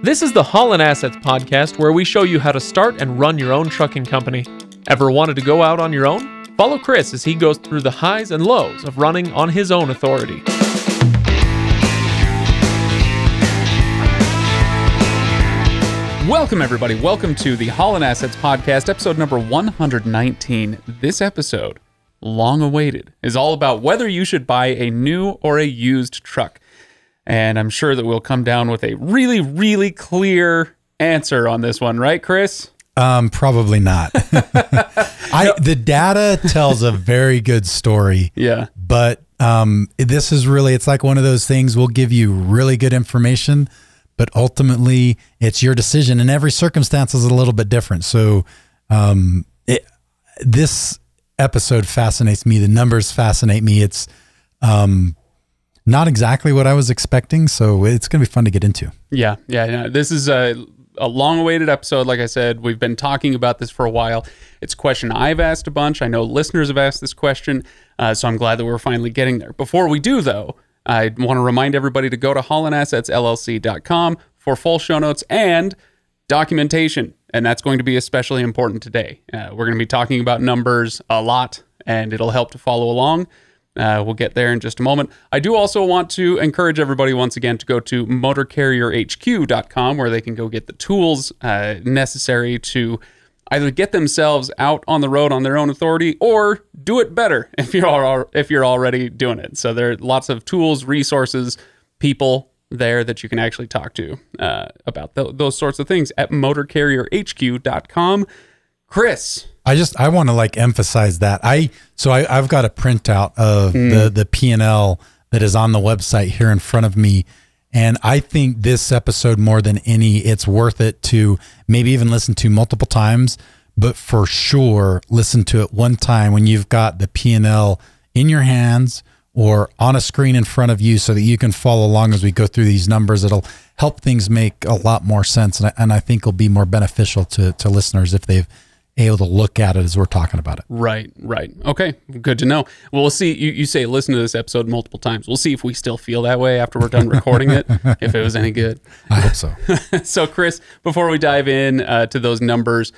This is the Haulin Assets podcast where we show you how to start and run your own trucking company. Ever wanted to go out on your own? Follow Chris as he goes through the highs and lows of running on his own authority. Welcome, everybody. Welcome to the Haulin Assets podcast, episode number 119. This episode, long awaited, is all about whether you should buy a new or a used truck. And I'm sure that we'll come down with a really, really clear answer on this one, right, Chris? Probably not. The data tells a very good story. Yeah. But this is really, it's like one of those things, we'll give you really good information, but ultimately it's your decision, and every circumstance is a little bit different. So this episode fascinates me. The numbers fascinate me. It's not exactly what I was expecting, so it's going to be fun to get into. Yeah. This is a long-awaited episode. Like I said, we've been talking about this for a while. It's a question I've asked a bunch. I know listeners have asked this question, so I'm glad that we're finally getting there. Before we do, though, I want to remind everybody to go to haulinassetsllc.com for full show notes and documentation, and that's going to be especially important today. We're going to be talking about numbers a lot, and it'll help to follow along. We'll get there in just a moment. I do also want to encourage everybody once again to go to motorcarrierhq.com, where they can go get the tools necessary to either get themselves out on the road on their own authority or do it better if you're already doing it. So there are lots of tools, resources, people there that you can actually talk to about those sorts of things at motorcarrierhq.com. Chris, I want to emphasize that I've got a printout of the P&L that is on the website here in front of me, and I think this episode, more than any, it's worth it to maybe even listen to multiple times, but for sure listen to it one time when you've got the P&L in your hands or on a screen in front of you, so that you can follow along as we go through these numbers. It'll help things make a lot more sense, and I think it'll be more beneficial to listeners if they've able to look at it as we're talking about it. Right. Okay, good to know. Well, we'll see. You say listen to this episode multiple times. We'll see if we still feel that way after we're done recording it, if it was any good. I hope so. So, Chris, before we dive in to those numbers,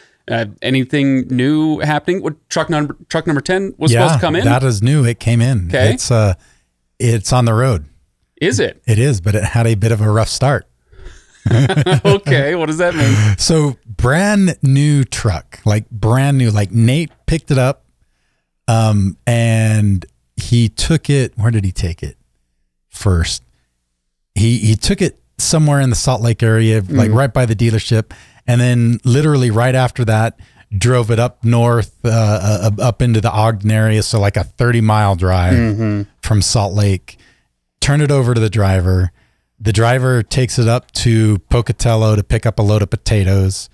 anything new happening? Truck number 10 was supposed to come in? That is new. It came in. Okay. It's on the road. Is it? It is, but it had a bit of a rough start. Okay, what does that mean? So brand new truck, brand new, Nate picked it up, and he took it. Where did he take it first? He took it somewhere in the Salt Lake area, right by the dealership, and then literally right after that drove it up north, up into the Ogden area. So a 30-mile drive from Salt Lake. Turn it over to the driver. The driver takes it up to Pocatello to pick up a load of potatoes,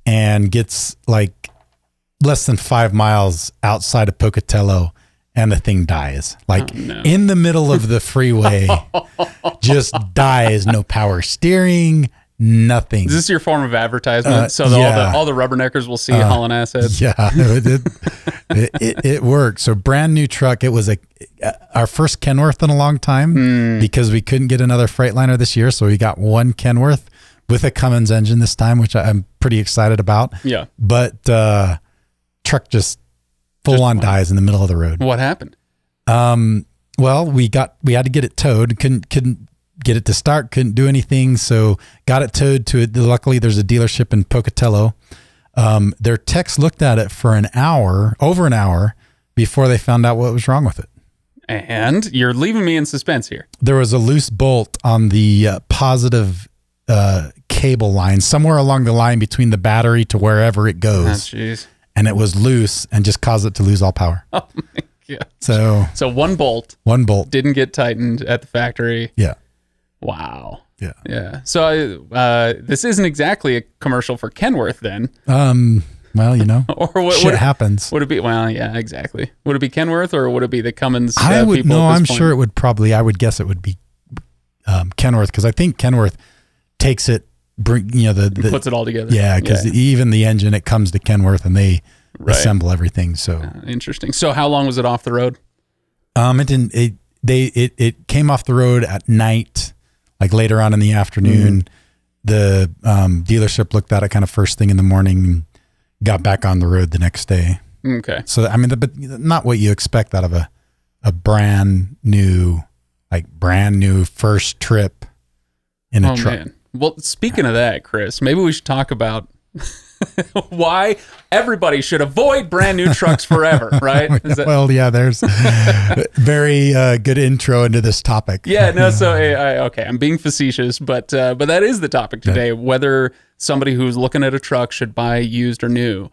and gets less than 5 miles outside of Pocatello, and the thing dies. In the middle of the freeway, just dies. No power steering, nothing. Is this your form of advertisement? So all the rubberneckers will see Haulin Assets? Yeah, it worked. So brand new truck. It was our first Kenworth in a long time because we couldn't get another Freightliner this year. So we got one Kenworth with a Cummins engine this time, which I'm pretty excited about. Yeah. But truck just full on dies in the middle of the road. What happened? Well, we had to get it towed. Couldn't get it to start. Couldn't do anything. So got it towed to it. Luckily, there's a dealership in Pocatello. Their techs looked at it for over an hour before they found out what was wrong with it. And you're leaving me in suspense here. There was a loose bolt on the positive cable line, somewhere along the line between the battery to wherever it goes. Oh, jeez. And it was loose and just caused it to lose all power. Oh, my God. So one bolt didn't get tightened at the factory. Yeah. Wow. Yeah. So this isn't exactly a commercial for Kenworth then. Well, or shit happens. Would it be? Well, yeah, exactly. Would it be Kenworth or would it be the Cummins? I'm sure it would probably. I would guess it would be Kenworth, because I think Kenworth takes it, puts it all together. Yeah, because even the engine, it comes to Kenworth and they assemble everything. So interesting. So how long was it off the road? It didn't. It came off the road at night, like later on in the afternoon. the dealership looked at it kind of first thing in the morning, got back on the road the next day. Okay. So, I mean, but not what you expect out of a brand new first trip in a truck. Man. Well, speaking of that, Chris, maybe we should talk about why everybody should avoid brand new trucks forever, right? Well, yeah, there's very good intro into this topic. Yeah, no, so okay, I'm being facetious, but that is the topic today, whether somebody who's looking at a truck should buy used or new.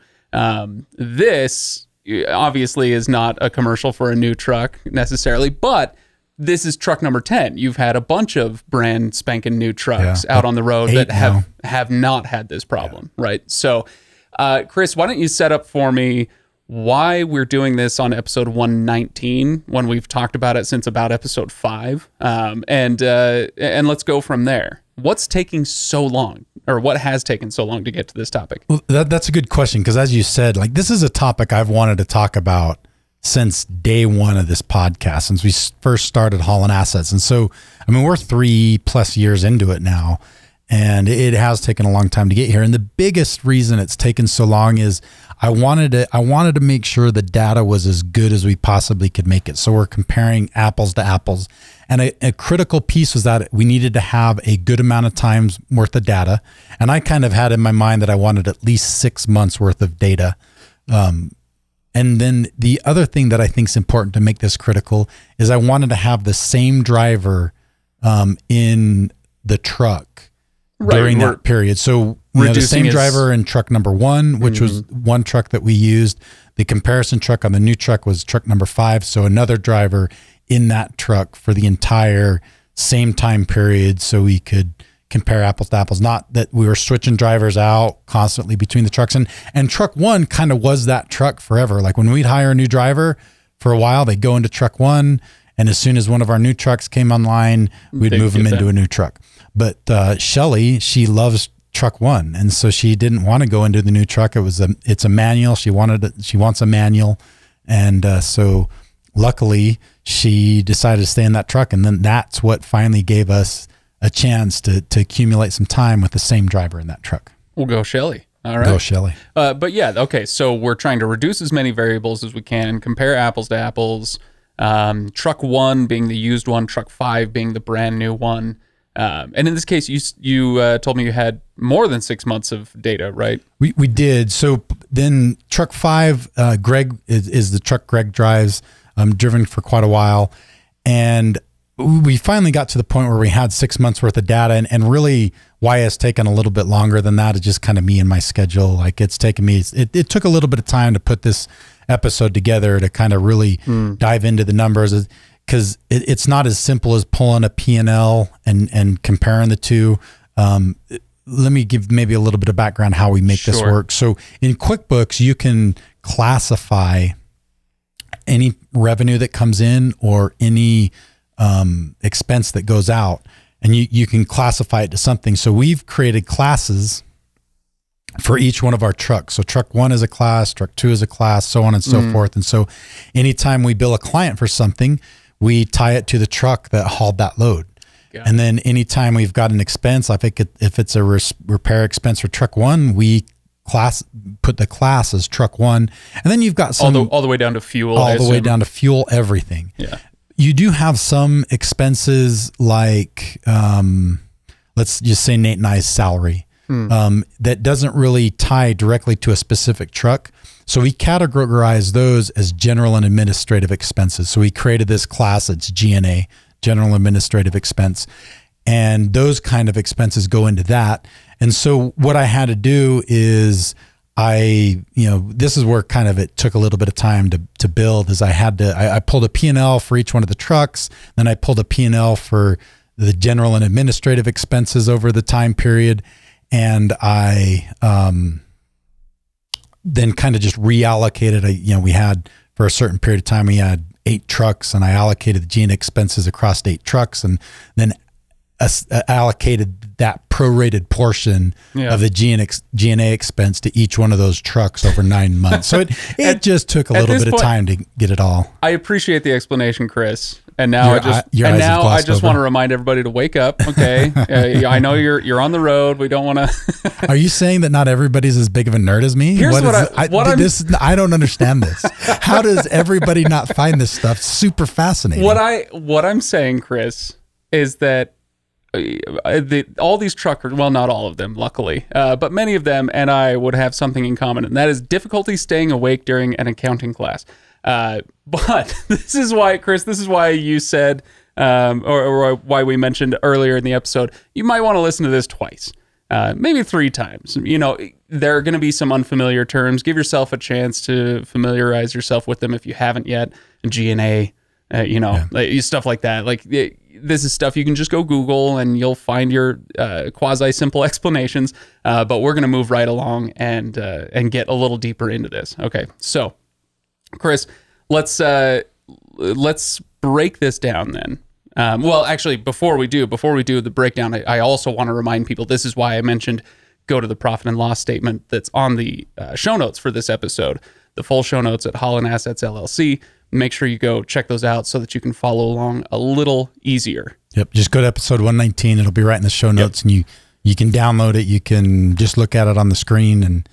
This obviously is not a commercial for a new truck necessarily, but this is truck number 10. You've had a bunch of brand spanking new trucks out on the road that have not had this problem, right? So, Chris, why don't you set up for me why we're doing this on episode 119 when we've talked about it since about episode 5, and let's go from there. What's taking so long, or what has taken so long to get to this topic? Well, that's a good question, because as you said, like, this is a topic I've wanted to talk about since day one of this podcast, since we first started Haulin Assets. And so, I mean, we're 3+ years into it now, and it has taken a long time to get here. And the biggest reason it's taken so long is I wanted to make sure the data was as good as we possibly could make it. So we're comparing apples to apples. And a critical piece was that we needed to have a good amount of time's worth of data. And I kind of had in my mind that I wanted at least 6 months worth of data. And then the other thing that I think is important to make this critical is I wanted to have the same driver in the truck during that period. So the same driver in truck number 1, which was one truck that we used. The comparison truck on the new truck was truck number 5. So another driver in that truck for the entire same time period, so we could compare apples to apples, not that we were switching drivers out constantly between the trucks. And truck 1 kind of was that truck forever. Like when we'd hire a new driver for a while, they'd go into truck 1. And as soon as one of our new trucks came online, we'd move them into a new truck. But Shelly, she loves truck 1. And so she didn't want to go into the new truck. It's a manual. She wants a manual. And so luckily she decided to stay in that truck. And then that's what finally gave us a chance to accumulate some time with the same driver in that truck. We'll go Shelly. All right. Go Shelly. But yeah, okay. So we're trying to reduce as many variables as we can, compare apples to apples. Truck 1 being the used one, truck 5 being the brand new one. And in this case, you told me you had more than 6 months of data, right? We did. So then truck 5, Greg is the truck Greg drives, driven for quite a while. And we finally got to the point where we had 6 months worth of data, and really why it's taken a little bit longer than that is just kind of me and my schedule. Like it's taken me, it took a little bit of time to put this episode together to kind of really dive into the numbers, because it's not as simple as pulling a P&L and comparing the two. Let me give maybe a little bit of background how we make this work. So in QuickBooks, you can classify any revenue that comes in or any expense that goes out, and you can classify it to something. So we've created classes for each one of our trucks. So truck 1 is a class, truck 2 is a class, so on and so forth. And so anytime we bill a client for something, we tie it to the truck that hauled that load. And then anytime we've got an expense, if it's a repair expense for truck 1, we put the class as truck 1. And then you've got some all the way down to fuel. All the way down to fuel, everything. Yeah. You do have some expenses like, let's just say Nate and I's salary, that doesn't really tie directly to a specific truck. So we categorize those as general and administrative expenses. So we created this class, it's G&A, general administrative expense. And those kind of expenses go into that. And so what I had to do is this is where kind of it took a little bit of time to build, is I pulled a P&L for each one of the trucks. Then I pulled a P&L for the general and administrative expenses over the time period. And I then kind of just reallocated, we had for a certain period of time, we had 8 trucks, and I allocated the G&A expenses across 8 trucks, and then allocated that prorated portion of the G&A expense to each one of those trucks over 9 months. So it just took a little bit of time to get it all. I appreciate the explanation, Chris. And now I just over. want to remind everybody to wake up. Okay, I know you're on the road. We don't want to. Are you saying that not everybody's as big of a nerd as me? Here's I don't understand this. How does everybody not find this stuff super fascinating? What I'm saying, Chris, is that all these truckers, well, not all of them, luckily, but many of them and I would have something in common, and that is difficulty staying awake during an accounting class. But this is why, Chris, you said, or why we mentioned earlier in the episode, you might want to listen to this twice, maybe 3 times. You know, there are going to be some unfamiliar terms. Give yourself a chance to familiarize yourself with them if you haven't yet. G&A, stuff like that. Like, this is stuff you can just go Google and you'll find your quasi-simple explanations. But we're going to move right along and get a little deeper into this. Okay, so Chris, let's break this down then. Well, actually, before we do the breakdown, I also want to remind people, this is why I mentioned go to the profit and loss statement that's on the show notes for this episode, the full show notes at Haulin Assets LLC. Make sure you go check those out so that you can follow along a little easier. Yep. Just go to episode 119. It'll be right in the show notes, and you can download it. You can just look at it on the screen and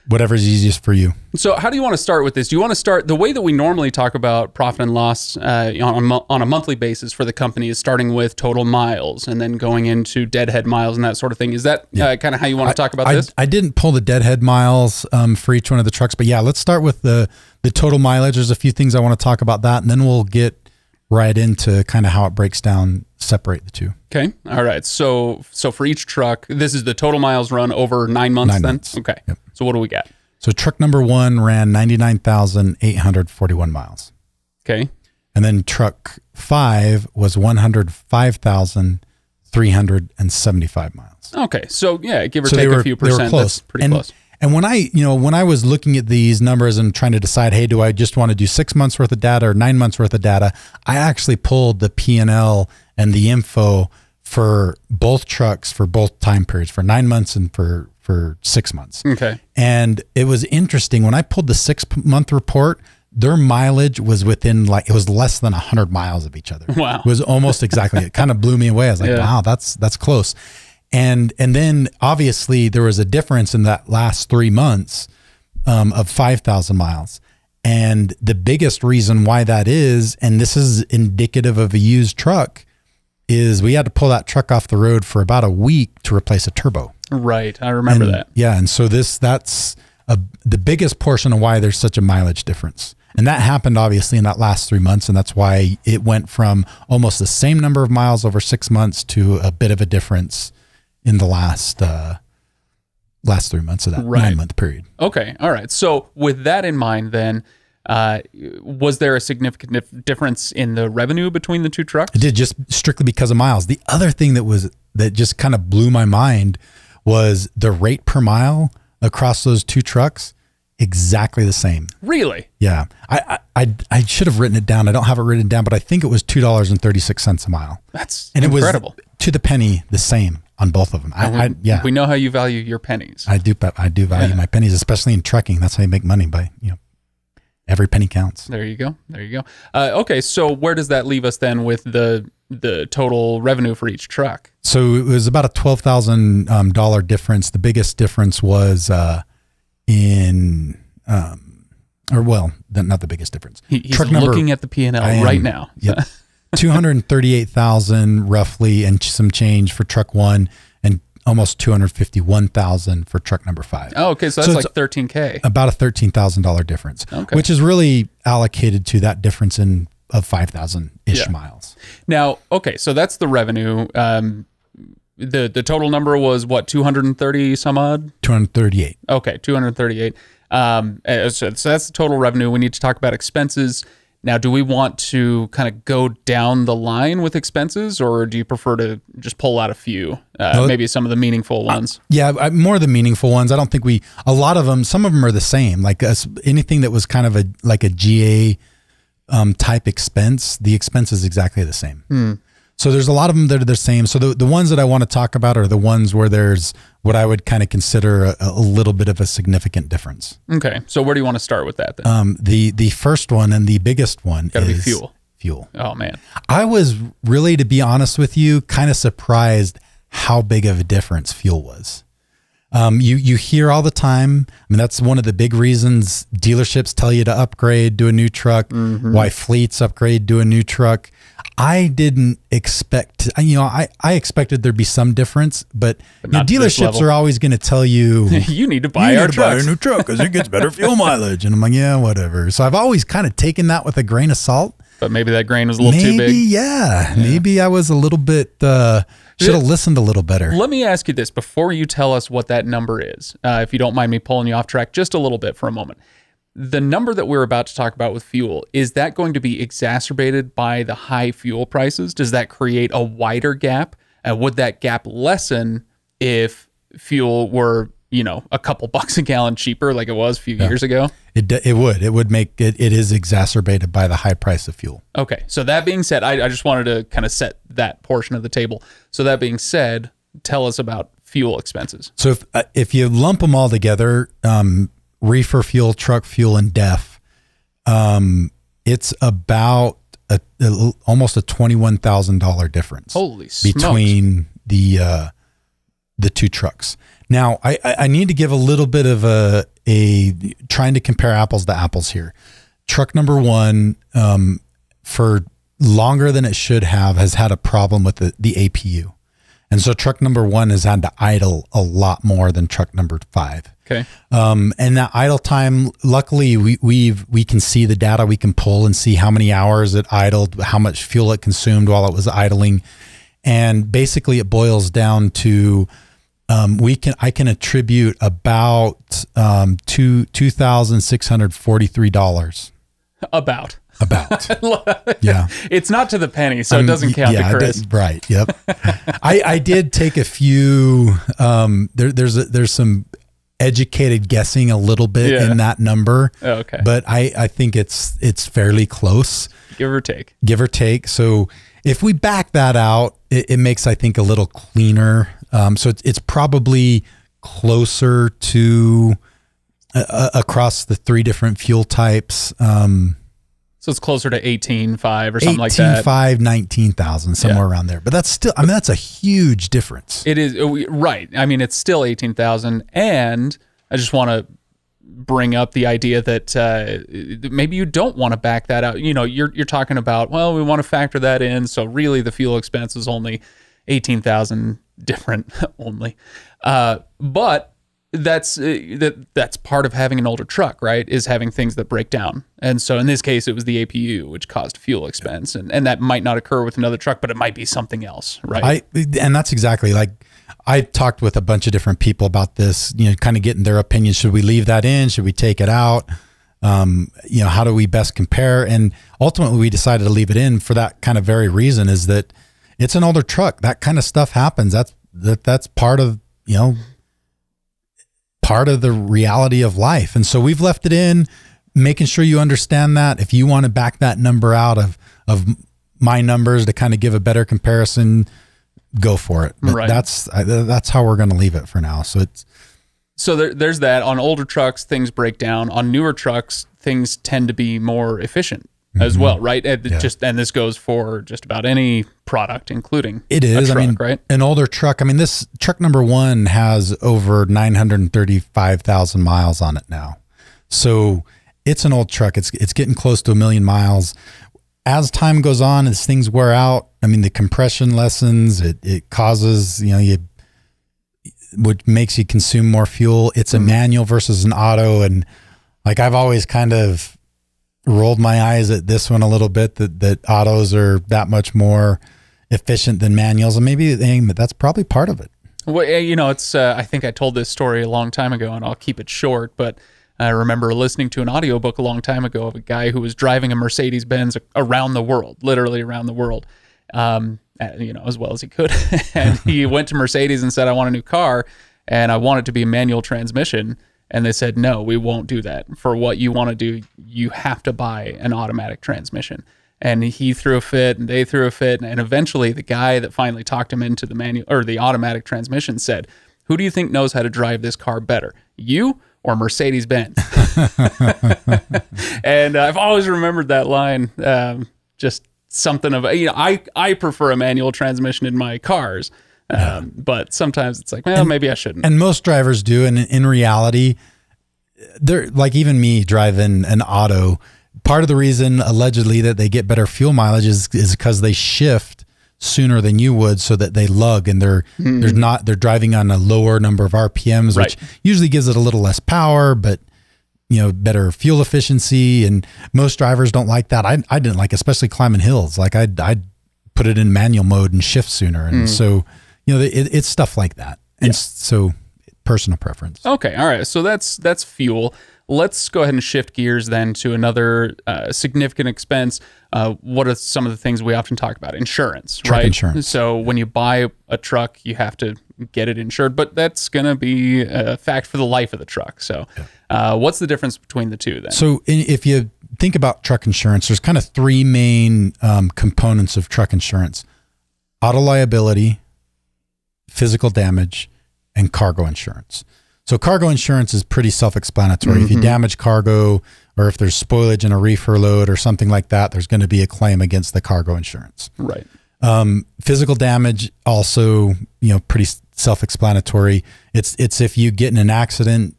whatever's easiest for you. So how do you want to start with this? Do you want to start the way that we normally talk about profit and loss on a monthly basis for the company is starting with total miles and then going into deadhead miles and that sort of thing? Is that kind of how you want to talk about this? I didn't pull the deadhead miles for each one of the trucks, but yeah, let's start with the total mileage. There's a few things I want to talk about that, and then we'll get right into kind of how it breaks down, separate the two. Okay. All right. So for each truck, this is the total miles run over 9 months then? Months. Okay. Yep. So what do we got? So truck number 1 ran 99,841 miles. Okay. And then truck 5 was 105,375 miles. Okay. So yeah, give or take a few percent. They were close. That's pretty close. And when I was looking at these numbers and trying to decide, hey, do I just want to do 6 months worth of data or 9 months worth of data? I actually pulled the P&L and the info for both trucks for both time periods, for 9 months and for 6 months. Okay. And it was interesting. When I pulled the 6 month report, their mileage was within it was less than 100 miles of each other. Wow. It was almost exactly. It kind of blew me away. I was like, wow, that's close. And then obviously there was a difference in that last 3 months of 5,000 miles. And the biggest reason why that is, and this is indicative of a used truck, is we had to pull that truck off the road for about a week to replace a turbo. Right. I remember that. Yeah. And so that's the biggest portion of why there's such a mileage difference. And that happened obviously in that last 3 months. And that's why it went from almost the same number of miles over 6 months to a bit of a difference in the last 3 months of that 9 month period. Okay. All right. So with that in mind, then, was there a significant difference in the revenue between the two trucks? It did, just strictly because of miles. The other thing that just kind of blew my mind was the rate per mile across those two trucks, exactly the same. Really? Yeah. I should have written it down. I don't have it written down, but I think it was $2.36 a mile. That's incredible. It was to the penny the same on both of them. We know how you value your pennies. I do value my pennies, especially in trucking. That's how you make money, every penny counts. There you go. Okay, so where does that leave us then with the total revenue for each truck? So it was about a $12,000 difference. The biggest difference was not the biggest difference. He's looking at the P&L right now. Yep. 238,000 roughly and some change for truck 1 and almost 251,000 for truck number 5. Oh, okay. So that's like $13K. About a $13,000 difference, which is really allocated to that difference of 5,000-ish miles. Now, okay. So that's the revenue. The total number was what, 230 some odd? 238. Okay. 238. So that's the total revenue. We need to talk about expenses. Now, do we want to kind of go down the line with expenses, or do you prefer to just pull out a few, maybe some of the meaningful ones? More of the meaningful ones. I don't think a lot of them, some of them are the same. Like anything that was kind of a GA type expense, the expense is exactly the same. So there's a lot of them that are the same. So the ones that I want to talk about are the ones where there's what I would kind of consider a little bit of a significant difference. Okay. So where do you want to start with that then? The first one and the biggest one is fuel. fuel. Oh man. I was really, to be honest with you, kind of surprised how big of a difference fuel was. You hear all the time. I mean, that's one of the big reasons dealerships tell you to upgrade, do a new truck, why fleets upgrade, do a new truck. I didn't expect, I expected there'd be some difference, but dealerships are always going to tell you, you need to buy our truck. Buy a new truck because it gets better fuel mileage. And I'm like, yeah, whatever. So I've always kind of taken that with a grain of salt. But maybe that grain was a little too big. Yeah. Maybe I was a little bit, should have listened a little better. Let me ask you this before you tell us what that number is, if you don't mind me pulling you off track just a little bit for a moment. The number that we're about to talk about with fuel, is that going to be exacerbated by the high fuel prices? Does that create a wider gap? Would that gap lessen if fuel were, a couple bucks a gallon cheaper like it was a few years ago? It would make it is exacerbated by the high price of fuel. Okay. So that being said, I just wanted to kind of set that portion of the table. So that being said, tell us about fuel expenses. So if you lump them all together, reefer fuel, truck fuel, and DEF, it's about almost a $21,000 difference. Holy smokes. Between the two trucks. Now, I need to give a little bit of a trying to compare apples to apples here. Truck number one, for longer than it should have, has had a problem with the APU. And so truck number one has had to idle a lot more than truck number 5. Okay. And that idle time, luckily we can see the data we can pull and see how many hours it idled, how much fuel it consumed while it was idling. And basically it boils down to, I can attribute about, $2,643. About. Yeah. It's not to the penny, so it doesn't count to Chris. Right. Yep. I did take a few, there's some educated guessing a little bit in that number. Oh, okay. But I think it's fairly close. Give or take. So if we back that out, it makes, I think, a little cleaner. So it's probably closer to across the 3 different fuel types. So it's closer to 18.5 or something like that. 18.5, 19,000, somewhere around there. But that's still, that's a huge difference. It is, right. I mean, it's still 18,000. And I just want to bring up the idea that maybe you don't want to back that out. You're talking about, well, we want to factor that in. So really the fuel expense is only 18,000 different only. But that's part of having an older truck, right? Is having things that break down. And so in this case, it was the APU, which caused fuel expense. And that might not occur with another truck, but it might be something else, right? And that's exactly, like, I talked with a bunch of different people about this, kind of getting their opinion. Should we leave that in? Should we take it out? How do we best compare? And ultimately we decided to leave it in for that kind of very reason, is that it's an older truck. That kind of stuff happens. That's part of, part of the reality of life. And so we've left it in, making sure you understand that. If you want to back that number out of my numbers to kind of give a better comparison, go for it. But that's how we're going to leave it for now. So there's that. On older trucks, things break down. On newer trucks, things tend to be more efficient as well, right? And this goes for just about any product, including it is. A truck, right? An older truck. This truck number one has over 935,000 miles on it now. So it's an old truck. It's getting close to 1 million miles. As time goes on, as things wear out, the compression lessens. It causes, which makes you consume more fuel. It's a manual versus an auto, and like I've always kind of rolled my eyes at this one a little bit, that autos are that much more efficient than manuals, and maybe that's probably part of it. Well, it's I think I told this story a long time ago, and I'll keep it short, but I remember listening to an audiobook a long time ago of a guy who was driving a Mercedes-Benz around the world, literally around the world, as well as he could. And he went to Mercedes and said, I want a new car, and I want it to be a manual transmission. And they said, no, we won't do that. For what you want to do, you have to buy an automatic transmission. And he threw a fit, and they threw a fit. And eventually the guy that finally talked him into the manual or the automatic transmission said, who do you think knows how to drive this car better, you or Mercedes-Benz? And I've always remembered that line. Just something of, I prefer a manual transmission in my cars. But sometimes it's like, well, maybe I shouldn't. And most drivers do. And in reality, they're like, even me driving an auto, part of the reason allegedly that they get better fuel mileage is because they shift sooner than you would, so that they lug, and they're driving on a lower number of RPMs, which usually gives it a little less power, but better fuel efficiency. And most drivers don't like that. I didn't like, especially climbing hills. Like I'd put it in manual mode and shift sooner. And so, it's stuff like that. And so personal preference. Okay. All right. So that's fuel. Let's go ahead and shift gears then to another significant expense. What are some of the things we often talk about? Insurance, truck right? Insurance. So when you buy a truck, you have to get it insured, but that's going to be a fact for the life of the truck. So what's the difference between the two then? So if you think about truck insurance, there's kind of three main components of truck insurance: auto liability, physical damage, and cargo insurance. So cargo insurance is pretty self-explanatory. If you damage cargo, or if there's spoilage in a reefer load or something like that, there's going to be a claim against the cargo insurance. Right. Physical damage also, pretty self-explanatory. It's if you get in an accident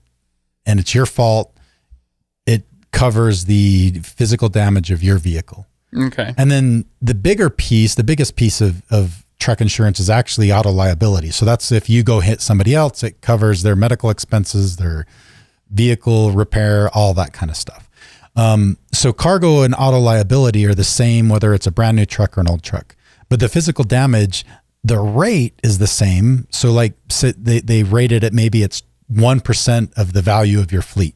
and it's your fault, it covers the physical damage of your vehicle. Okay. And then the biggest piece of truck insurance is actually auto liability. So that's if you go hit somebody else, it covers their medical expenses, their vehicle repair, all that kind of stuff. So cargo and auto liability are the same, whether it's a brand new truck or an old truck. But the physical damage, the rate is the same. So like they rate it at, maybe it's 1% of the value of your fleet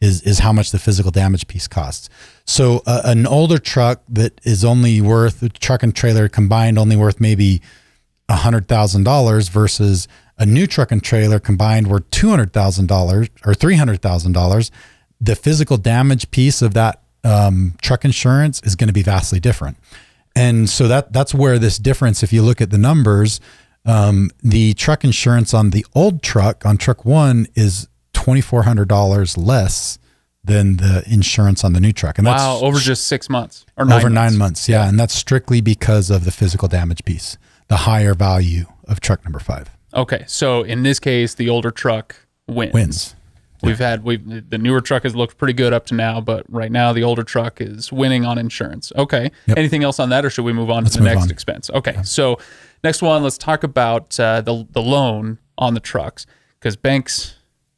is how much the physical damage piece costs. So an older truck that is only worth, truck and trailer combined, only worth maybe $100,000 versus a new truck and trailer combined worth $200,000 or $300,000, the physical damage piece of that truck insurance is going to be vastly different. And so that's where this difference, if you look at the numbers, the truck insurance on the old truck, on truck one, is $2,400 less than the insurance on the new truck. And that's over just 6 months or 9 months. Yeah. And that's strictly because of the physical damage piece, the higher value of truck number 5. Okay. So in this case, the older truck wins. The newer truck has looked pretty good up to now, but right now the older truck is winning on insurance. Okay. Yep. Anything else on that, or should we move on to the next expense? Okay. Yeah. So next one, let's talk about the loan on the trucks, because banks,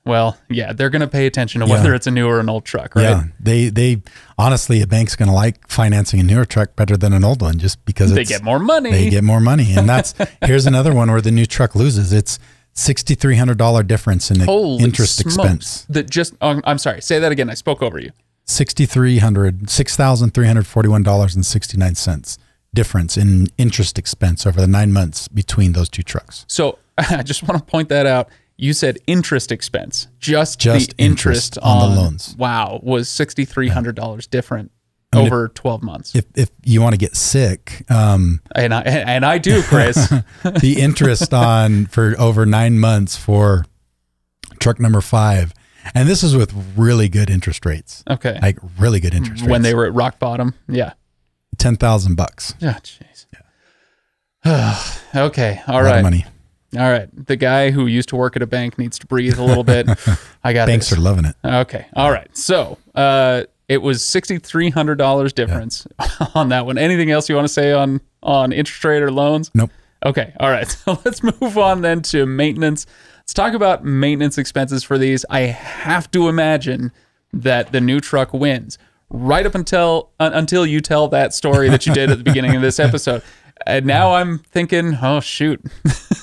well, yeah, they're going to pay attention to whether it's a new or an old truck, right? Yeah, they honestly, a bank's going to like financing a newer truck better than an old one, just because they get more money. They get more money, and that's here's another one where the new truck loses. It's $6,300 difference in the interest expense. I'm sorry, say that again. I spoke over you. $6,341.69 difference in interest expense over the 9 months between those two trucks. So I just want to point that out. You said interest expense, just the interest on the loans. Wow, was $6,300 different over 12 months. If you want to get sick, and I do, Chris, the interest for over 9 months for truck number 5, and this is with really good interest rates. Okay, like really good interest rates when they were at rock bottom. Yeah, $10,000. Oh, jeez. Yeah. Okay. All right. A lot of money. All right. The guy who used to work at a bank needs to breathe a little bit. I got Banks this. are loving it. Okay. All right. So it was $6,300 difference on that one. Anything else you want to say on interest rate or loans? Nope. Okay. All right. So let's move on then to maintenance. Let's talk about maintenance expenses for these. I have to imagine that the new truck wins right up until you tell that story that you did at the beginning of this episode. And now I'm thinking, oh shoot.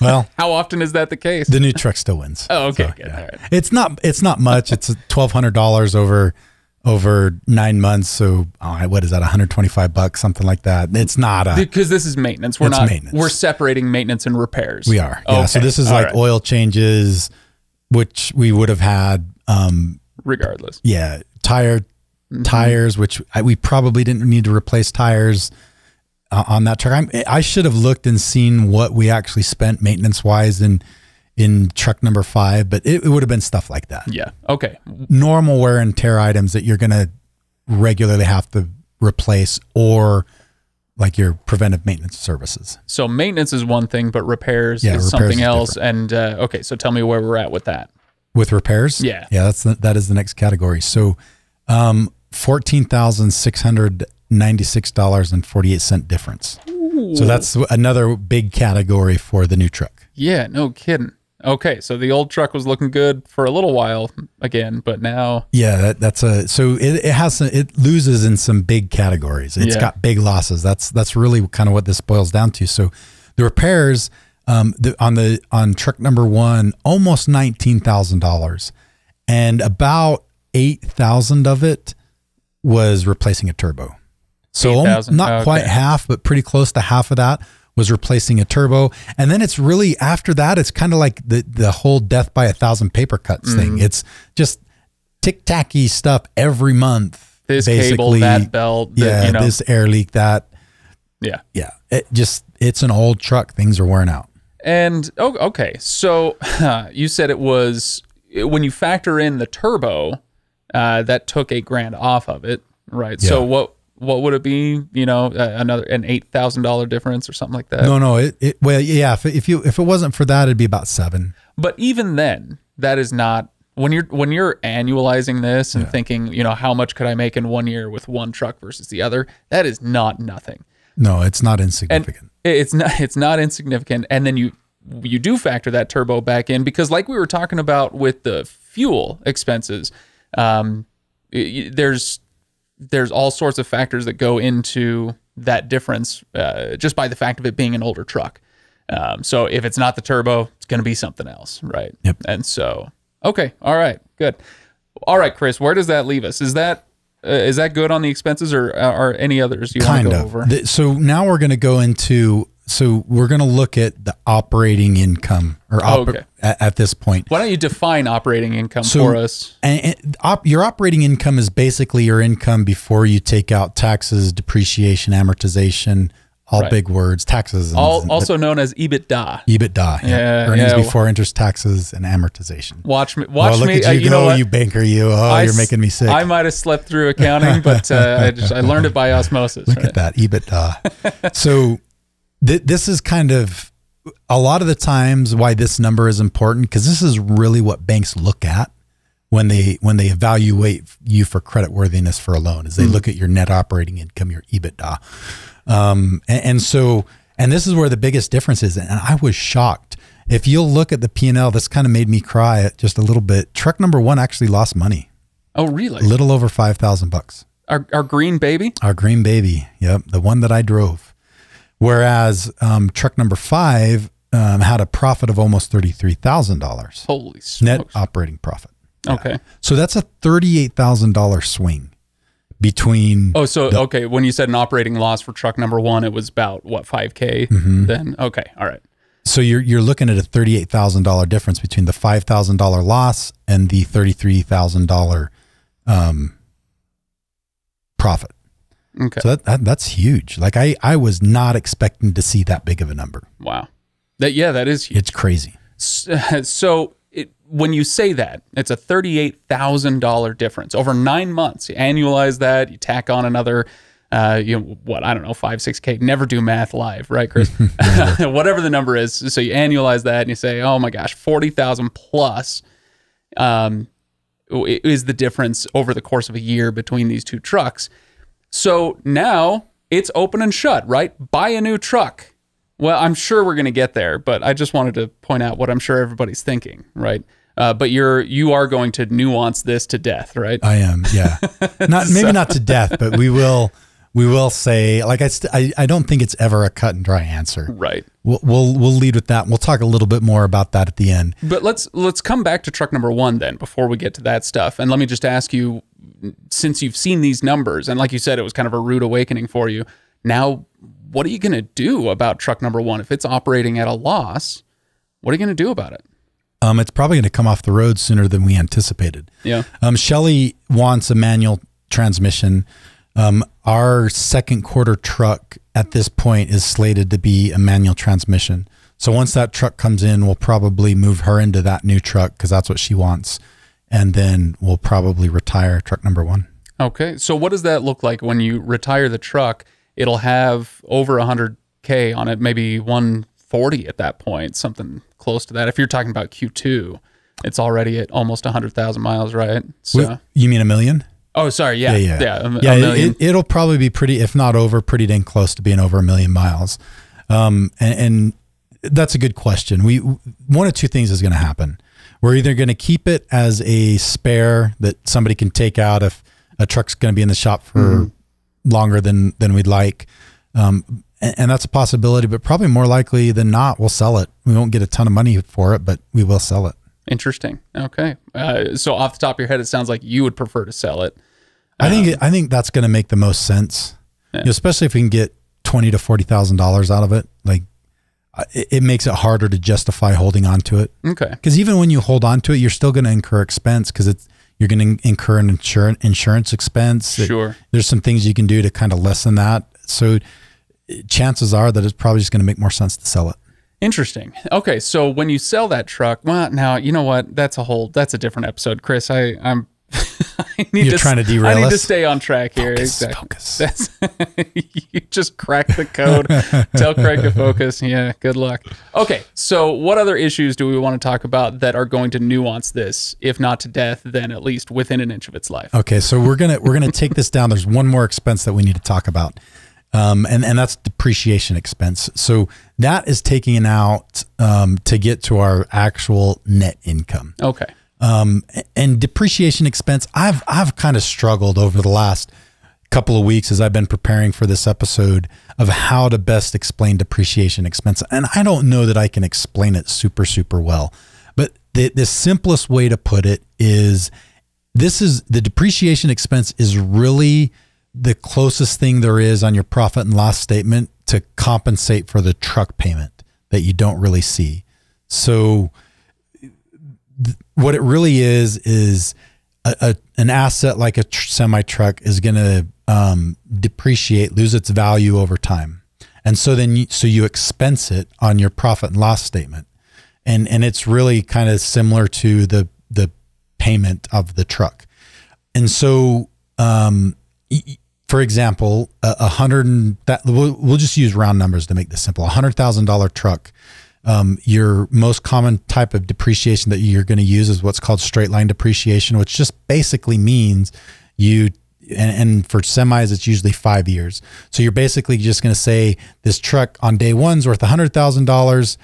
Well, how often is that the case? The new truck still wins. Oh, okay, so, good. Yeah. All right. It's not much. It's $1,200 over 9 months. So what is that? $125, something like that. It's not because this is maintenance. We're separating maintenance and repairs. We are. Yeah. Okay. So this is like oil changes, which we would have had regardless. Yeah. Tires, which we probably didn't need to replace tires on that truck. I should have looked and seen what we actually spent maintenance wise in truck number 5, but it would have been stuff like that. Yeah. Okay. Normal wear and tear items that you're going to regularly have to replace, or like your preventive maintenance services. So maintenance is one thing, but repairs is repairs something is else. different. And okay, so tell me where we're at with that. With repairs? Yeah. Yeah, that is the next category. So $14,696.48 difference. Ooh. So that's another big category for the new truck. Yeah, no kidding. Okay, so the old truck was looking good for a little while again, but now Yeah, it loses in some big categories. It's got big losses. That's really kind of what this boils down to. So the repairs on truck number one, almost $19,000, and about 8,000 of it was replacing a turbo. So not quite half, but pretty close to half of that was replacing a turbo. And then it's really, after that, it's kind of like the whole death by 1,000 paper cuts thing. It's just tick-tacky stuff every month. This cable, that belt, this air leak, that. Yeah. Yeah. It's an old truck. Things are wearing out. And, okay, so you said it was, when you factor in the turbo, that took $8,000 off of it, right? Yeah. So what would it be? Another an $8,000 difference or something like that? No. Well, yeah. If it wasn't for that, it'd be about $7,000. But even then, that is not when you're annualizing this and thinking, how much could I make in 1 year with one truck versus the other? That is not nothing. No, it's not insignificant. And it's not insignificant. And then you do factor that turbo back in, because like we were talking about with the fuel expenses, there's all sorts of factors that go into that difference just by the fact of it being an older truck. So if it's not the turbo, it's going to be something else, right? Yep. And so, okay, all right, good. All right, Chris, where does that leave us? Is that good on the expenses, or are any others you want to go over? So now we're going to go into, we're going to look at the operating income, or at this point. Why don't you define operating income for us? Your operating income is basically your income before you take out taxes, depreciation, amortization, all big words, taxes. Also known as EBITDA. EBITDA, earnings before interest, taxes, and amortization. Watch me. Look at you go, you banker, you. You're making me sick. I might have slept through accounting, but I learned it by osmosis. Look at that, EBITDA. So this is kind of a lot of the times why this number is important, because this is really what banks look at when they evaluate you for creditworthiness for a loan, is they look at your net operating income, your EBITDA. And this is where the biggest difference is. And I was shocked. If you'll look at the P&L, this kind of made me cry just a little bit. Truck number one actually lost money. Oh, really? A little over $5,000. Our green baby? Our green baby. Yep. The one that I drove. Whereas truck number five had a profit of almost $33,000. Holy smokes. Net operating profit. Yeah. Okay. So that's a $38,000 swing between. Okay. When you said an operating loss for truck number one, it was about what, $5,000 then? Okay. All right. So you're looking at a $38,000 difference between the $5,000 loss and the $33,000 profit. Okay. So that's huge. Like I was not expecting to see that big of a number. Wow. That is huge. It's crazy. So when you say that, it's a $38,000 difference over 9 months. You annualize that, you tack on another, I don't know, 5-6K. Never do math live, right, Chris? Whatever the number is. So you annualize that and you say, oh my gosh, 40,000 plus is the difference over the course of a year between these two trucks. So now it's open and shut, right? Buy a new truck. Well, I'm sure we're going to get there, but I just wanted to point out what I'm sure everybody's thinking, right? But you are going to nuance this to death, right? I am, yeah. Maybe not to death, but we will say, like, I don't think it's ever a cut and dry answer. Right. We'll lead with that. We'll talk a little bit more about that at the end. But let's come back to truck number one then before we get to that stuff. And let me just ask you, since you've seen these numbers, and like you said, it was kind of a rude awakening for you. Now, what are you going to do about truck number one? If it's operating at a loss, what are you going to do about it? It's probably going to come off the road sooner than we anticipated. Yeah. Shelley wants a manual transmission. Our second quarter truck at this point is slated to be a manual transmission. So once that truck comes in, we'll probably move her into that new truck because that's what she wants. And then we'll probably retire truck number one. Okay. So what does that look like when you retire the truck? it'll have over 100K on it, maybe 140 at that point, something close to that. If you're talking about Q2, it's already at almost 100,000 miles, right? So you mean 1 million? Oh, sorry. Yeah. A million. It'll probably be pretty, if not over, pretty dang close to being over 1 million miles. And that's a good question. One of two things is going to happen. We're either going to keep it as a spare that somebody can take out if a truck's going to be in the shop for longer than we'd like. And that's a possibility, but probably more likely than not, we'll sell it. We won't get a ton of money for it, but we will sell it. Interesting. Okay. So off the top of your head, it sounds like you would prefer to sell it. I think that's going to make the most sense, especially if we can get $20,000 to $40,000 out of it. Like, it makes it harder to justify holding on to it. Okay. Because even when you hold on to it, you're still going to incur expense because you're going to incur an insurance expense. Sure. There's some things you can do to kind of lessen that. So chances are that it's probably just going to make more sense to sell it. Interesting. Okay, so when you sell that truck, well, now you know what? That's a different episode, Chris. I'm You're trying to derail us. I need to stay on track here. Focus. You just cracked the code. Tell Craig to focus. Yeah, good luck. Okay, so what other issues do we want to talk about that are going to nuance this, if not to death, then at least within an inch of its life? Okay, so we're gonna take this down. There's one more expense that we need to talk about. And that's depreciation expense. So that is taking it out to get to our actual net income. Okay. And depreciation expense, I've kind of struggled over the last couple of weeks as I've been preparing for this episode of how to best explain depreciation expense. And I don't know that I can explain it super, super well, but the simplest way to put it is the depreciation expense is really the closest thing there is on your profit and loss statement to compensate for the truck payment that you don't really see. So what it really is an asset like a semi-truck is going to depreciate, lose its value over time. And so then you expense it on your profit and loss statement. And it's really kind of similar to the payment of the truck. And so, for example, we'll just use round numbers to make this simple. $100,000 truck. Your most common type of depreciation that you're going to use is what's called straight line depreciation, which just basically means and for semis, it's usually 5 years. So you're basically just going to say this truck on day one's worth $100,000,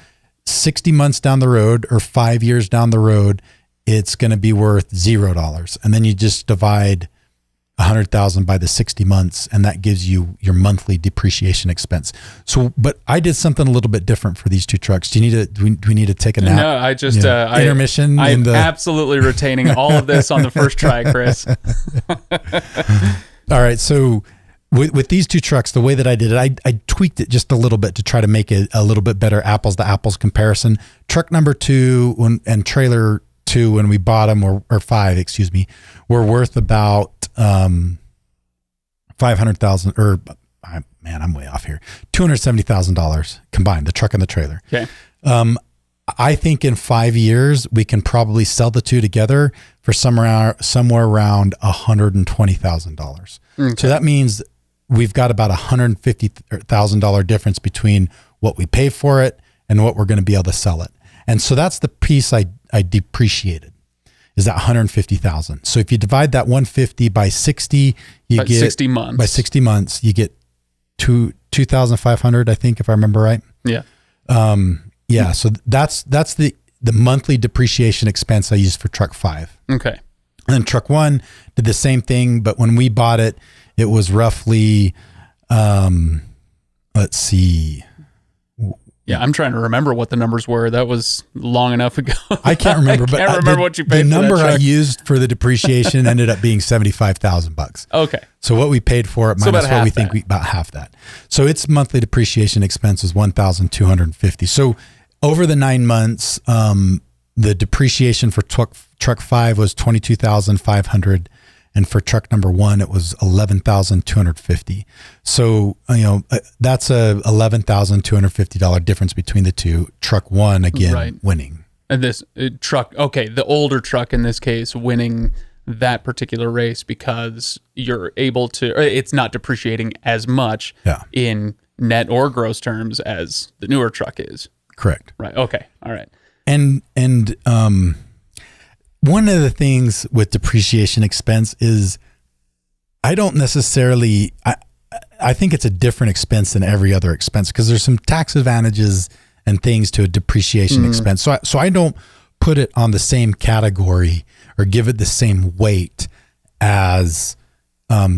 60 months down the road or 5 years down the road, it's going to be worth $0. And then you just divide 100,000 by the 60 months, and that gives you your monthly depreciation expense. So, but I did something a little bit different for these two trucks. Do we need to take a nap? No, I just intermission. I'm absolutely retaining all of this on the first try, Chris. All right, so with these two trucks, the way that I did it, I tweaked it just a little bit to try to make it a little bit better apples to apples comparison. Truck number 2 and trailer 2, when we bought them, or 5, excuse me, were worth about $500,000, or man, I'm way off here. $270,000 combined, the truck and the trailer. Okay. I think in 5 years we can probably sell the two together for somewhere around $120,000. Okay. So that means we've got about $150,000 difference between what we pay for it and what we're going to be able to sell it. And so that's the piece I depreciated, is that $150,000. So if you divide that 150 by 60, you get 60 months. By 60 months, you get $2,500, I think, if I remember right. Yeah. Yeah. So that's the monthly depreciation expense I used for truck 5. Okay. And then truck 1 did the same thing, but when we bought it, it was roughly, let's see. Yeah, I'm trying to remember what the numbers were. That was long enough ago. I can't remember. I can't remember what you paid for that The number truck. I used for the depreciation ended up being $75,000. Okay. So what we paid for it minus what we think about half that. So its monthly depreciation expense was $1,250. So over the 9 months, the depreciation for truck 5 was $22,500. And for truck number 1, it was $11,250. So, that's a $11,250 difference between the two. Truck 1, again, right, winning. And this truck, okay, the older truck in this case winning that particular race because you're able to, or it's not depreciating as much in net or gross terms as the newer truck is. Correct. Right. Okay. All right. And one of the things with depreciation expense is I don't necessarily, I think it's a different expense than every other expense because there's some tax advantages and things to a depreciation expense. So I don't put it on the same category or give it the same weight as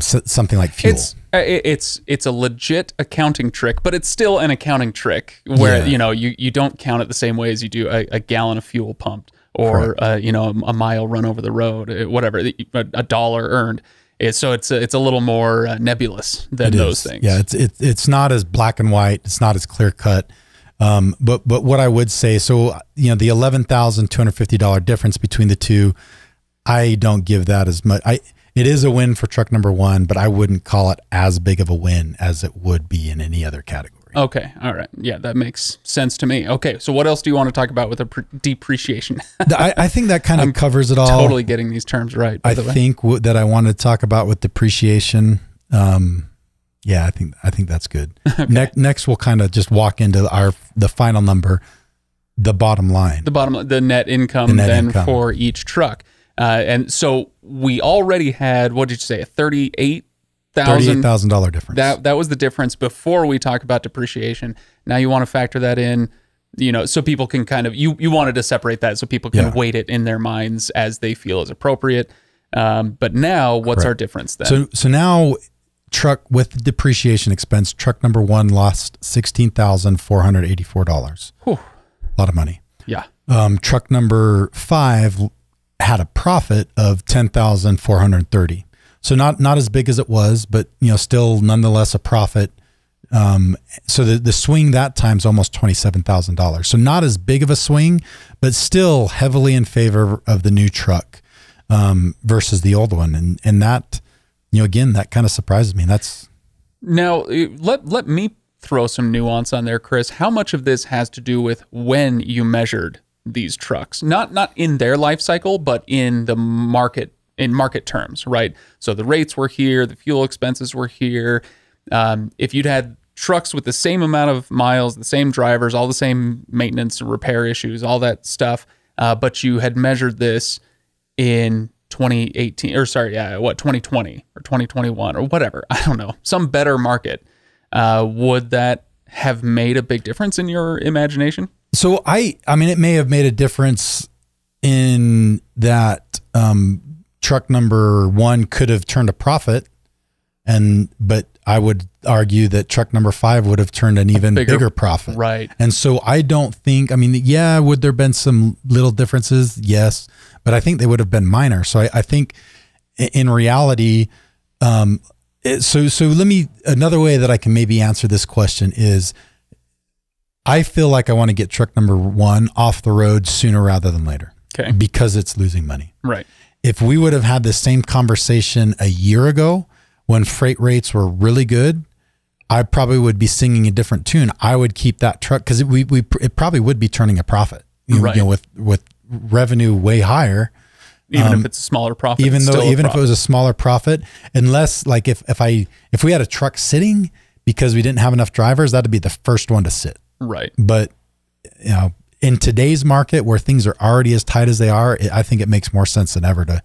something like fuel. It's a legit accounting trick, but it's still an accounting trick where you don't count it the same way as you do a gallon of fuel pumped or a mile run over the road, whatever, a dollar earned. So it's a little more nebulous than those things. Yeah, it's not as black and white. It's not as clear cut. But what I would say, so the $11,250 difference between the two, I don't give that as much. It is a win for truck number one, but I wouldn't call it as big of a win as it would be in any other category. Okay. All right. Yeah, that makes sense to me. Okay. So what else do you want to talk about with depreciation? I think that kind of covers it all. Totally getting these terms right. I think that I wanted to talk about with depreciation. Yeah, I think that's good. Okay. Next, we'll kind of just walk into the final number, the bottom line. The net income for each truck. And so we already had, what did you say, a $38,000 difference. That was the difference before we talk about depreciation. Now you want to factor that in, so people can kind of, you wanted to separate that so people can weight it in their minds as they feel is appropriate. But now what's our difference then? So now truck with depreciation expense, truck number one lost $16,484. A lot of money. Yeah. Truck number 5 had a profit of $10,430. So not as big as it was, but still nonetheless a profit. So the swing that time is almost $27,000. So not as big of a swing, but still heavily in favor of the new truck versus the old one. And that, again, that kind of surprises me. Now let me throw some nuance on there, Chris. How much of this has to do with when you measured these trucks? Not in their life cycle, but in the market. In market terms, right? So the rates were here, the fuel expenses were here. If you'd had trucks with the same amount of miles, the same drivers, all the same maintenance and repair issues, all that stuff, but you had measured this in 2018, 2020 or 2021 or whatever, I don't know, some better market, would that have made a big difference in your imagination? So I mean, it may have made a difference in that, truck number one could have turned a profit, but I would argue that truck number 5 would have turned an even bigger profit. Right. And so I don't think, would there have been some little differences? Yes. But I think they would have been minor. So I think in reality, so let me, another way that I can maybe answer this question is I feel like I want to get truck number 1 off the road sooner rather than later. Okay. Because it's losing money. Right. If we would have had the same conversation a year ago when freight rates were really good, I probably would be singing a different tune. I would keep that truck because it probably would be turning a profit, with revenue way higher. Even if it's a smaller profit, even if it was a smaller profit, unless like if we had a truck sitting because we didn't have enough drivers, that'd be the first one to sit. Right. But in today's market where things are already as tight as they are, I think it makes more sense than ever to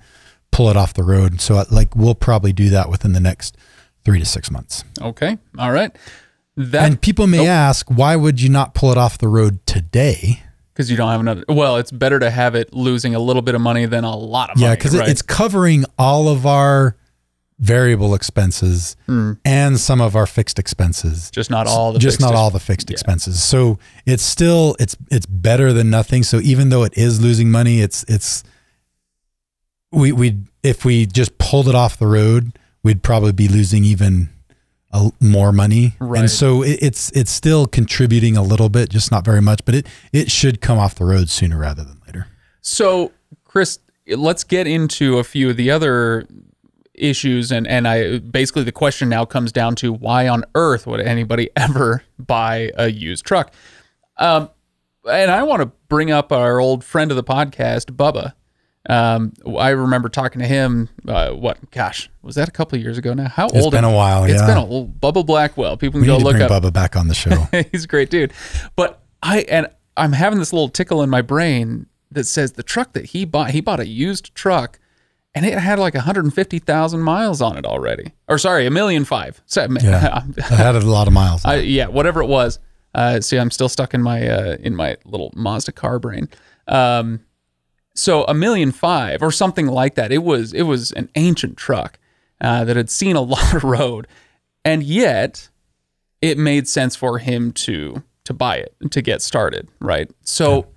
pull it off the road. So we'll probably do that within the next 3 to 6 months. Okay. All right. And people may ask, why would you not pull it off the road today? Because you don't have another. Well, it's better to have it losing a little bit of money than a lot of money. Yeah, because it's covering all of our variable expenses and some of our fixed expenses. Just not all the fixed expenses. So it's still it's better than nothing. So even though it is losing money, if we just pulled it off the road, we'd probably be losing even more money. Right. And so it's still contributing a little bit, just not very much, but it should come off the road sooner rather than later. So Chris, let's get into a few of the other issues, and I basically the question now comes down to why on earth would anybody ever buy a used truck? And I want to bring up our old friend of the podcast, Bubba. I remember talking to him, was that a couple of years ago now? How old? It's been a while, It's been a old Bubba Blackwell. People can go look up. Bubba back on the show. He's a great dude. But I'm having this little tickle in my brain that says the truck that he bought a used truck, and it had like 150,000 miles on it already. Or sorry, 1.5 million. So, it had a lot of miles. Yeah, whatever it was. See, I'm still stuck in my little Mazda car brain. So 1.5 million or something like that. It was an ancient truck that had seen a lot of road, and yet it made sense for him to buy it and to get started, right? So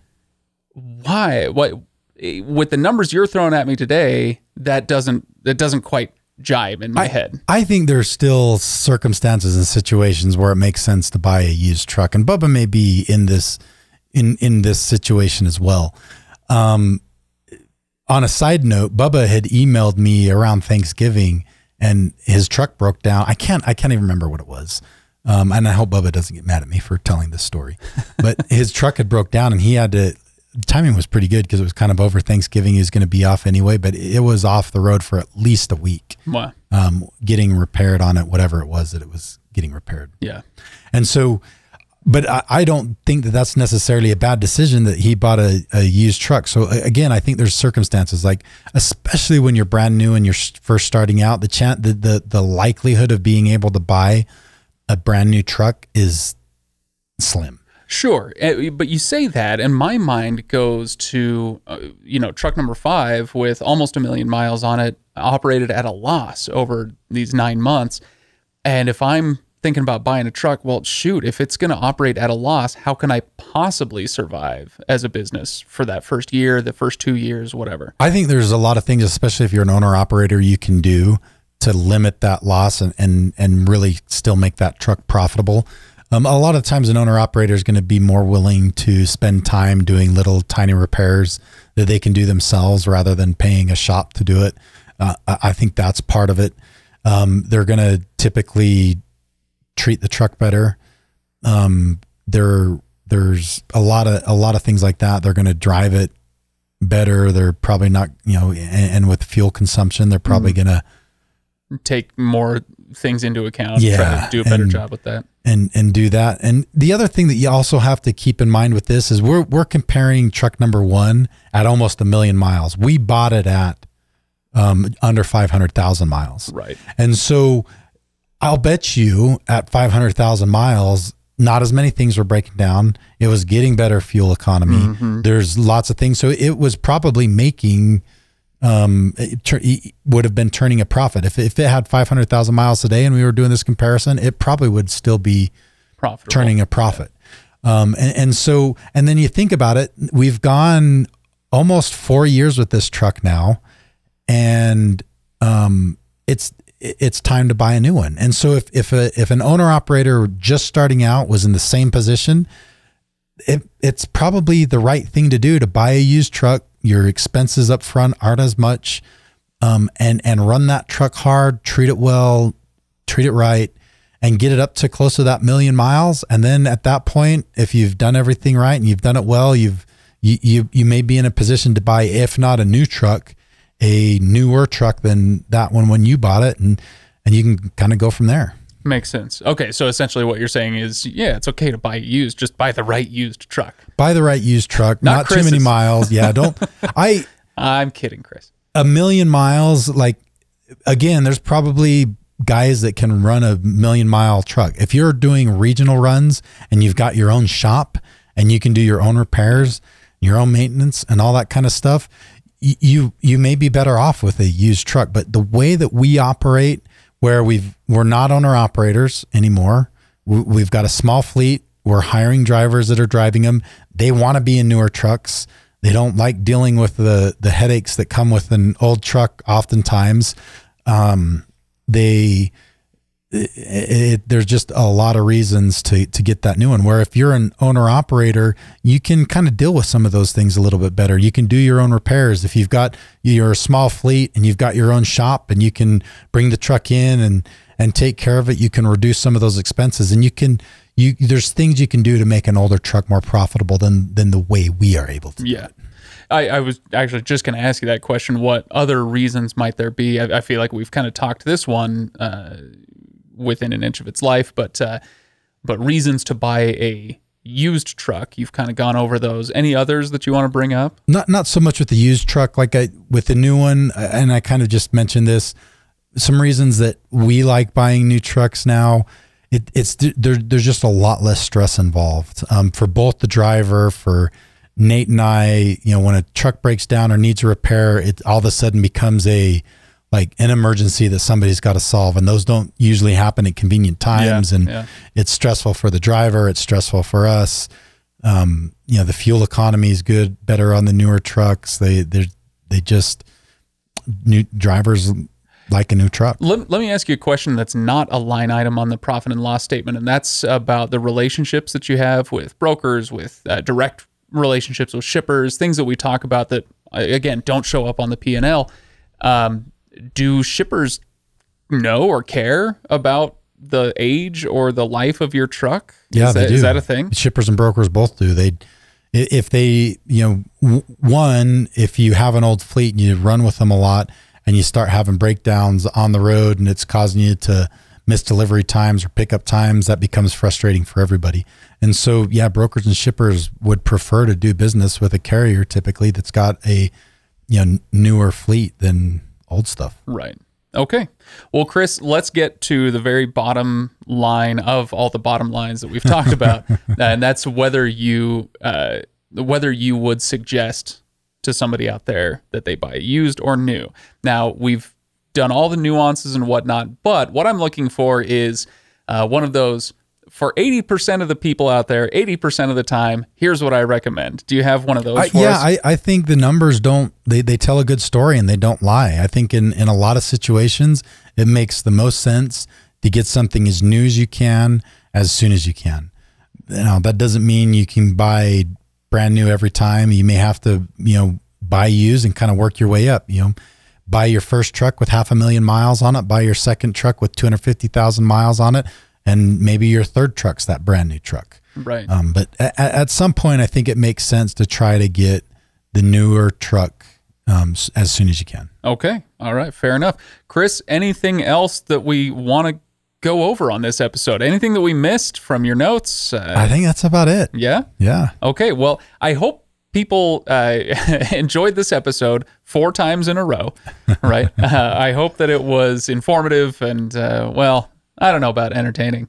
why? What with the numbers you're throwing at me today, that doesn't quite jibe in my head. I think there's still circumstances and situations where it makes sense to buy a used truck, and Bubba may be in this situation as well. On a side note, Bubba had emailed me around Thanksgiving, and his truck broke down. I can't even remember what it was. And I hope Bubba doesn't get mad at me for telling this story, but his truck had broke down, and he had to, the timing was pretty good because it was kind of over Thanksgiving. He was going to be off anyway, but it was off the road for at least a week. Wow. Getting repaired on it, whatever it was that it was getting repaired. Yeah. And so, but I don't think that that's necessarily a bad decision that he bought a used truck. So again, I think there's circumstances, like especially when you're brand new and you're first starting out, the likelihood of being able to buy a brand new truck is slim. Sure. But you say that, and my mind goes to, truck number 5 with almost 1 million miles on it, operated at a loss over these 9 months. And if I'm thinking about buying a truck, well, shoot, if it's going to operate at a loss, how can I possibly survive as a business for that first year, the first 2 years, whatever? I think there's a lot of things, especially if you're an owner operator, you can do to limit that loss and really still make that truck profitable. A lot of times an owner operator is going to be more willing to spend time doing little tiny repairs that they can do themselves rather than paying a shop to do it. I think that's part of it. They're going to typically treat the truck better. There's a lot of things like that. They're going to drive it better. They're probably not, and with fuel consumption, they're probably going to take more things into account. Yeah, try to do a better job with that. And do that. And the other thing that you also have to keep in mind with this is we're comparing truck number 1 at almost 1 million miles. We bought it at under 500,000 miles. Right. And so I'll bet you at 500,000 miles, not as many things were breaking down. It was getting better fuel economy. Mm-hmm. There's lots of things. So it was probably making, it would have been turning a profit. If it had 500,000 miles a day and we were doing this comparison, it probably would still be profitable, turning a profit. And then you think about it, we've gone almost 4 years with this truck now, and it's time to buy a new one. And so if an owner operator just starting out was in the same position, it's probably the right thing to do to buy a used truck. Your expenses up front aren't as much, and run that truck hard, treat it well, treat it right, and get it up to close to that 1 million miles. And then at that point, if you've done everything right and you've done it well, you may be in a position to buy, if not a new truck, a newer truck than that one when you bought it, and you can kind of go from there. Makes sense. Okay, so essentially what you're saying is, yeah, it's okay to buy used, just buy the right used truck. Buy the right used truck, not too many miles. Yeah, I'm kidding, Chris. 1 million miles, like, again, there's probably guys that can run a 1 million mile truck. If you're doing regional runs and you've got your own shop and you can do your own repairs, your own maintenance and all that kind of stuff, you may be better off with a used truck. But the way that we operate, where we're not owner operators anymore, we've got a small fleet, we're hiring drivers that are driving them. They want to be in newer trucks. They don't like dealing with the headaches that come with an old truck oftentimes. There's just a lot of reasons to get that new one, where if you're an owner operator, you can kind of deal with some of those things a little bit better. You can do your own repairs. If you've got your small fleet and you've got your own shop and you can bring the truck in and take care of it, you can reduce some of those expenses, and there's things you can do to make an older truck more profitable than the way we are able to. Yeah. I was actually just going to ask you that question. What other reasons might there be? I feel like we've kind of talked this one within an inch of its life, but reasons to buy a used truck, you've kind of gone over those. Any others that you want to bring up? Not so much with the used truck, like with the new one, and I kind of just mentioned this. Some reasons that we like buying new trucks now, there's just a lot less stress involved for both the driver, for Nate and I. When a truck breaks down or needs a repair, it all of a sudden becomes an emergency that somebody's got to solve, and those don't usually happen at convenient times. It's stressful for the driver. It's stressful for us. The fuel economy is better on the newer trucks. They just, new drivers like a new truck. Let me ask you a question that's not a line item on the profit and loss statement, and that's about the relationships that you have with brokers, with direct relationships with shippers, things that we talk about that, again, don't show up on the P&L. Do shippers know or care about the age or the life of your truck? Yeah, they do. Is that a thing? Shippers and brokers both do. If you have an old fleet and you run with them a lot and you start having breakdowns on the road and it's causing you to miss delivery times or pickup times, that becomes frustrating for everybody. And so, brokers and shippers would prefer to do business with a carrier typically that's got a newer fleet than old stuff. Right. Okay. Well, Chris, let's get to the very bottom line of all the bottom lines that we've talked about, and that's whether you would suggest to somebody out there that they buy used or new. Now, we've done all the nuances and whatnot, but what I'm looking for is one of those, for 80% of the people out there, 80% of the time, here's what I recommend. Do you have one of those for us? I think the numbers they tell a good story and they don't lie. I think in a lot of situations, it makes the most sense to get something as new as you can, as soon as you can. That doesn't mean you can buy brand new every time. You may have to, buy used and kind of work your way up. Buy your first truck with 500,000 miles on it, buy your second truck with 250,000 miles on it, and maybe your third truck's that brand new truck. Right. But at some point, I think it makes sense to try to get the newer truck as soon as you can. Okay. All right. Fair enough. Chris, anything else that we want to go over on this episode? Anything that we missed from your notes? I think that's about it. Yeah? Yeah. Okay. Well, I hope people enjoyed this episode 4 times in a row, right? I hope that it was informative and, I don't know about entertaining.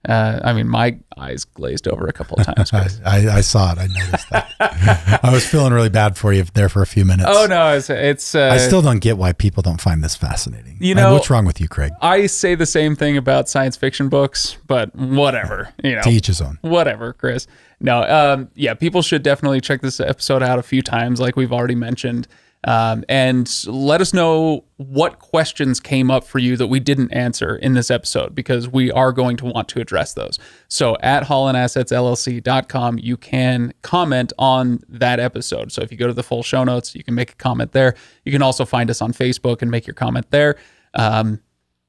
My eyes glazed over a couple of times. I saw it. I noticed that. I was feeling really bad for you there for a few minutes. Oh, no. It's I still don't get why people don't find this fascinating. What's wrong with you, Craig? I say the same thing about science fiction books, but whatever. To each his own. Whatever, Chris. No, people should definitely check this episode out a few times, like we've already mentioned. And let us know what questions came up for you that we didn't answer in this episode, because we are going to want to address those. So at haulinassetsllc.com, you can comment on that episode. So if you go to the full show notes, you can make a comment there. You can also find us on Facebook and make your comment there.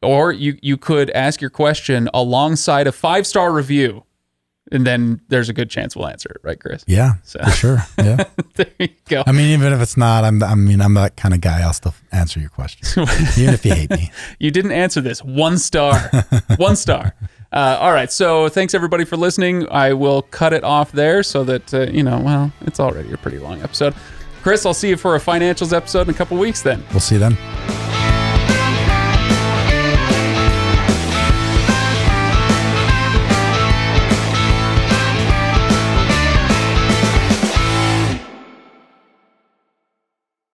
Or you could ask your question alongside a 5-star review. And then there's a good chance we'll answer it, right, Chris? Yeah, for sure. Yeah. There you go. Even if it's not, I'm that kind of guy. I'll still answer your questions, even if you hate me. You didn't answer this. 1 star. 1 star. All right. So thanks everybody for listening. I will cut it off there so that it's already a pretty long episode. Chris, I'll see you for a financials episode in a couple weeks then. We'll see you then.